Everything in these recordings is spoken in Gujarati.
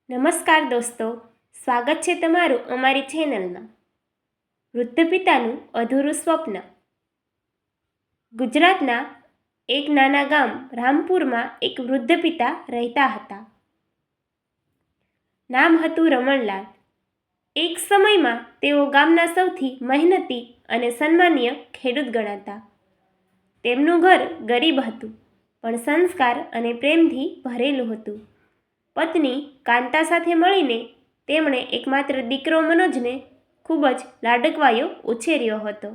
નમસ્કાર દોસ્તો, સ્વાગત છે તમારું અમારી ચેનલમાં. વૃદ્ધ પિતાનું અધૂરું સ્વપ્ન. ગુજરાતના એક નાના ગામ રામપુરમાં એક વૃદ્ધ પિતા રહેતા હતા. નામ હતું રમણલાલ. એક સમયમાં તેઓ ગામના સૌથી મહેનતી અને સન્માનીય ખેડૂત ગણાતા. તેમનું ઘર ગરીબ હતું, પણ સંસ્કાર અને પ્રેમથી ભરેલું હતું. પત્ની કાંતા સાથે મળીને તેમણે એકમાત્ર દીકરો મનોજને ખૂબ જ લાડકવાયો ઉછેર્યો હતો.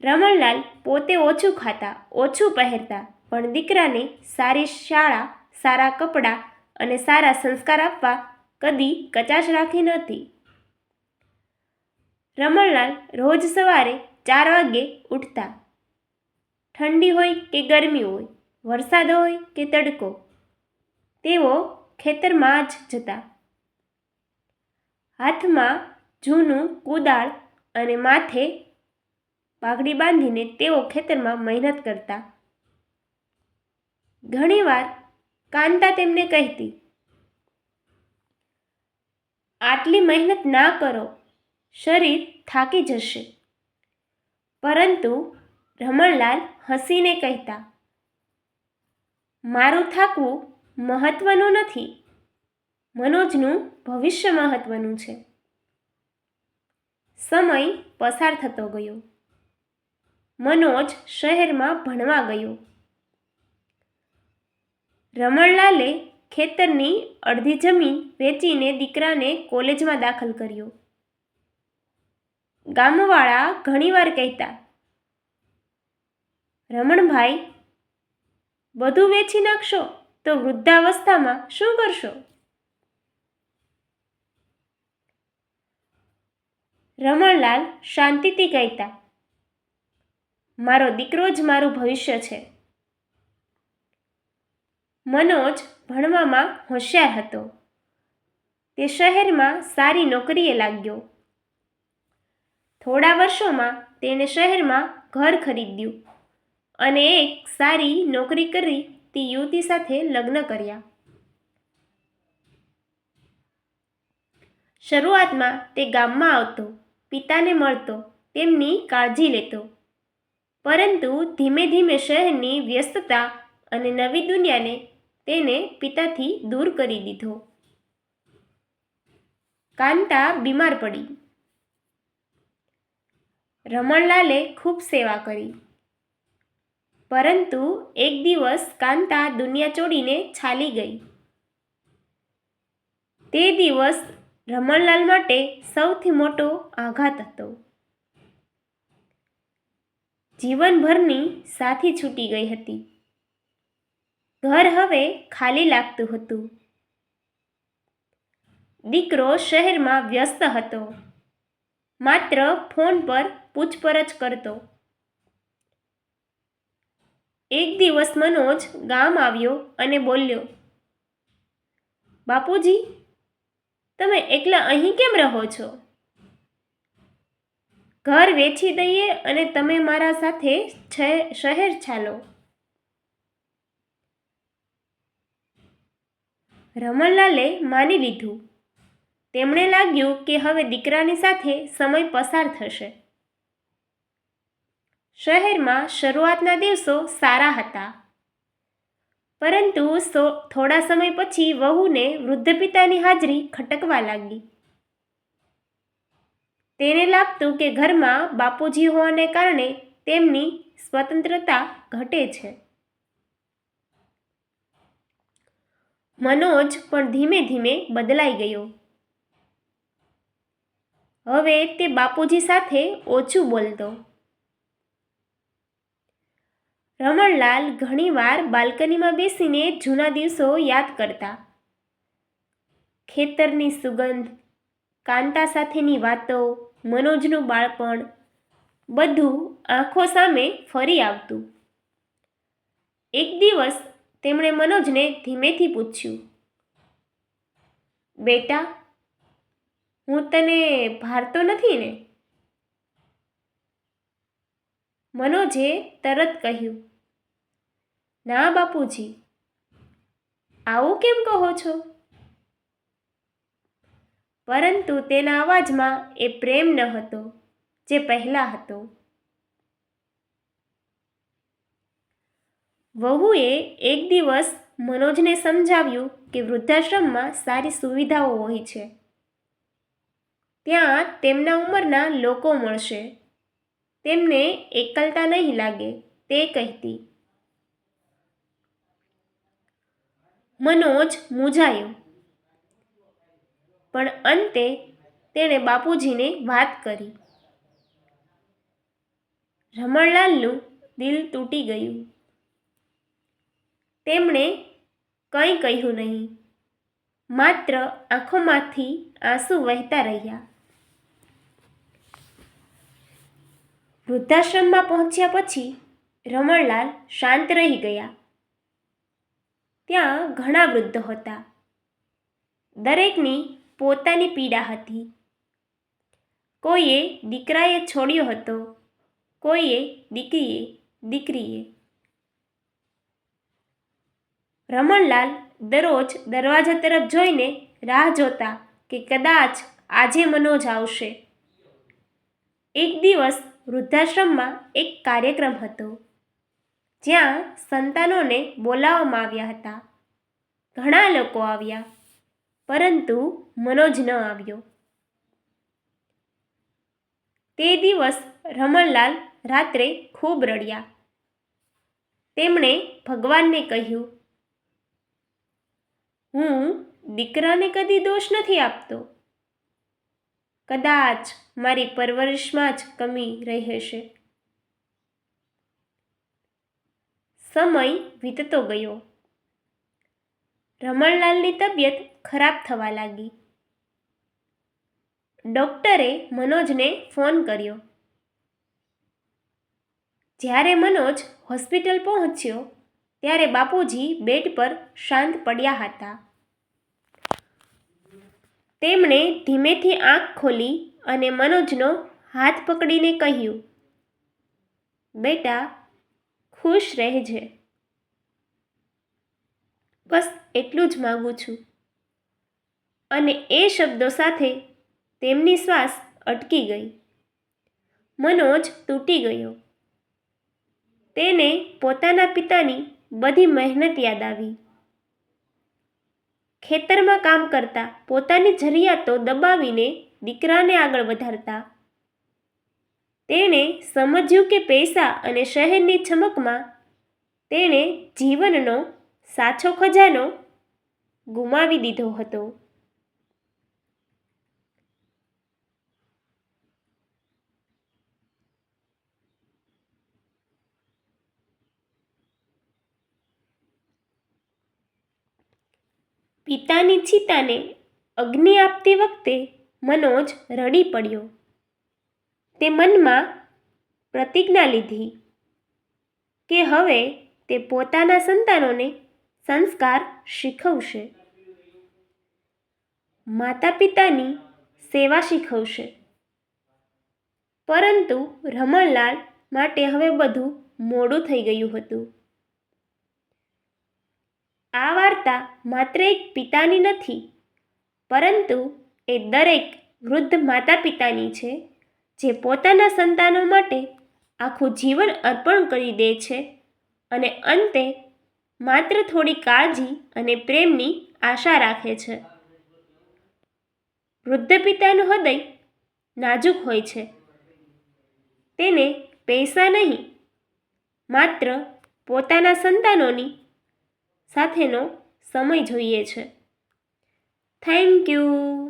રમણલાલ પોતે ઓછું ખાતા, ઓછું પહેરતા, પણ દીકરાને સારી શાળા, સારા કપડાં અને સારા સંસ્કાર આપવા કદી કચાશ રાખી નહોતી. રમણલાલ રોજ સવારે 4 વાગ્યે ઉઠતા. ઠંડી હોય કે ગરમી હોય, વરસાદ હોય કે તડકો, તેઓ ખેતરમાં જ જતા. હાથમાં જૂનું કુદાળ અને માથે પાઘડી બાંધીને તેઓ ખેતરમાં મહેનત કરતા. ઘણીવાર કાંતા તેમને કહેતી, આટલી મહેનત ના કરો, શરીર થાકી જશે. પરંતુ રમણલાલ હસીને કહેતા, મારું થાકવું મહત્વનું નથી, મનોજનું ભવિષ્ય મહત્વનું છે. સમય પસાર થતો ગયો. મનોજ શહેરમાં ભણવા ગયો. રમણલાલે ખેતરની અડધી જમીન વેચીને દીકરાને કોલેજમાં દાખલ કર્યો. ગામવાળા ઘણીવાર કહેતા, રમણભાઈ, બધું વેચી નાખશો તો વૃદ્ધાવસ્થામાં શું કરશો? રમણલાલ શાંતિથી કહેતા, મારો દીકરો જ મારું ભવિષ્ય છે. મનોજ ભણવામાં હોશિયાર હતો. તે શહેરમાં સારી નોકરીએ લાગ્યો. થોડા વર્ષોમાં તેણે શહેરમાં ઘર ખરીદ્યું અને એક સારી નોકરી કરતી યુવતી સાથે લગ્ન કર્યા. શરૂઆતમાં તે ગામમાં આવતો, પિતાને મળતો, તેમની કાળજી લેતો. પરંતુ ધીમે ધીમે શહેરની વ્યસ્તતા અને નવી દુનિયાને તેને પિતાથી દૂર કરી દીધો. કાંતા બીમાર પડી. રમણલાલે ખૂબ સેવા કરી. પરંતુ એક દિવસ કાંતા દુનિયા છોડીને ચાલી ગઈ. તે દિવસ રમણલાલ માટે સૌથી મોટો આઘાત હતો. જીવનભરની સાથી છૂટી ગઈ હતી. ઘર હવે ખાલી લાગતું હતું. દીકરો શહેરમાં વ્યસ્ત હતો, માત્ર ફોન પર પૂછપરછ કરતો. એક દિવસ મનોજ ગામ આવ્યો અને બોલ્યો, બાપુજી, તમે એકલા અહીં કેમ રહો છો? ઘર વેચી દઈએ અને તમે મારા સાથે શહેર ચાલો. રમણલાલે માની લીધું. તેમણે લાગ્યું કે હવે દીકરાની સાથે સમય પસાર થશે. શહેરમાં શરૂઆતના દિવસો સારા હતા, પરંતુ થોડા સમય પછી વહુને વૃદ્ધ પિતાની હાજરી ખટકવા લાગી. તેને લાગતું કે ઘરમાં બાપુજી હોવાને કારણે તેમની સ્વતંત્રતા ઘટે છે. મનોજ પણ ધીમે ધીમે બદલાઈ ગયો. હવે તે બાપુજી સાથે ઓછું બોલતો. રમણલાલ ઘણીવાર બાલ્કનીમાં બેસીને જૂના દિવસો યાદ કરતા. ખેતરની સુગંધ, કાંતા સાથેની વાતો, મનોજનું બાળપણ, બધું આંખો સામે ફરી આવતું. એક દિવસ તેમણે મનોજને ધીમેથી પૂછ્યું, બેટા, હું તને ભારતો નથી ને? મનોજે તરત કહ્યું, ના બાપુજી. આવું કેમ કહો છો? પરંતુ તેના અવાજમાં એ પ્રેમ ન હતો જે પહેલાં હતો. વહુએ એક દિવસ મનોજને સમજાવ્યું કે વૃદ્ધાશ્રમમાં સારી સુવિધાઓ હોય છે. ત્યાં તેમના ઉંમરના લોકો મળશે. તેમને એકલતા નહીં લાગે તે કહેતી. મનોજ મૂંઝાયો, પણ અંતે તેણે બાપુજીને વાત કરી. રમણલાલનું દિલ તૂટી ગયું. તેમણે કંઈ કહ્યું નહીં, માત્ર આંખોમાંથી આંસુ વહેતા રહ્યા. વૃદ્ધાશ્રમમાં પહોંચ્યા પછી રમણલાલ શાંત રહી ગયા. ત્યાં ઘણા વૃદ્ધો હતા. દરેકની પોતાની પીડા હતી. કોઈએ દીકરાએ છોડ્યો હતો, કોઈએ દીકરીએ. રમણલાલ દરરોજ દરવાજા તરફ જોઈને રાહ જોતા કે કદાચ આજે મનોજ આવશે. એક દિવસ વૃદ્ધાશ્રમમાં એક કાર્યક્રમ હતો જ્યાં સંતાનોને બોલાવવામાં આવ્યા હતા. ઘણા લોકો આવ્યા, પરંતુ મનોજ ન આવ્યો. તે દિવસ રમણલાલ રાત્રે ખૂબ રડ્યા. તેમણે ભગવાનને કહ્યું, હું દીકરાને કદી દોષ નથી આપતો. કદાચ મારી પરવરિશમાં જ કમી રહી હશે. સમય વીતતો ગયો. રમણલાલની તબિયત ખરાબ થવા લાગી. ડૉક્ટરે મનોજને ફોન કર્યો. જ્યારે મનોજ હોસ્પિટલ પહોંચ્યો ત્યારે બાપુજી બેડ પર શાંત પડ્યા હતા. તેમણે ધીમેથી આંખ ખોલી અને મનોજનો હાથ પકડીને કહ્યું, બેટા, ખુશ રહેજે. બસ એટલું જ માગું છું. અને એ શબ્દો સાથે તેમની શ્વાસ અટકી ગઈ. મનોજ તૂટી ગયો. તેને પોતાના પિતાની બધી મહેનત યાદ આવી. ખેતરમાં કામ કરતા, પોતાની જરૂરિયાતો દબાવીને દીકરાને આગળ વધારતા. તેણે સમજ્યું કે પૈસા અને શહેરની ચમકમાં તેણે જીવનનો સાચો ખજાનો ગુમાવી દીધો હતો. પિતાની ચિતાને અગ્નિ આપતી વખતે મનોજ રડી પડ્યો. તે મનમાં પ્રતિજ્ઞા લીધી કે હવે તે પોતાના સંતાનોને સંસ્કાર શીખવશે, માતા પિતાની સેવા શીખવશે. પરંતુ રમણલાલ માટે હવે બધું મોડું થઈ ગયું હતું. આ વાર્તા માત્ર એક પિતાની નથી, પરંતુ એ દરેક વૃદ્ધ માતા પિતાની છે જે પોતાના સંતાનો માટે આખું જીવન અર્પણ કરી દે છે અને અંતે માત્ર થોડી કાળજી અને પ્રેમની આશા રાખે છે. વૃદ્ધ પિતાનું હૃદય નાજુક હોય છે. તેને પૈસા નહીં, માત્ર પોતાના સંતાનોની સાથેનો સમય જોઈએ છે. Thank you.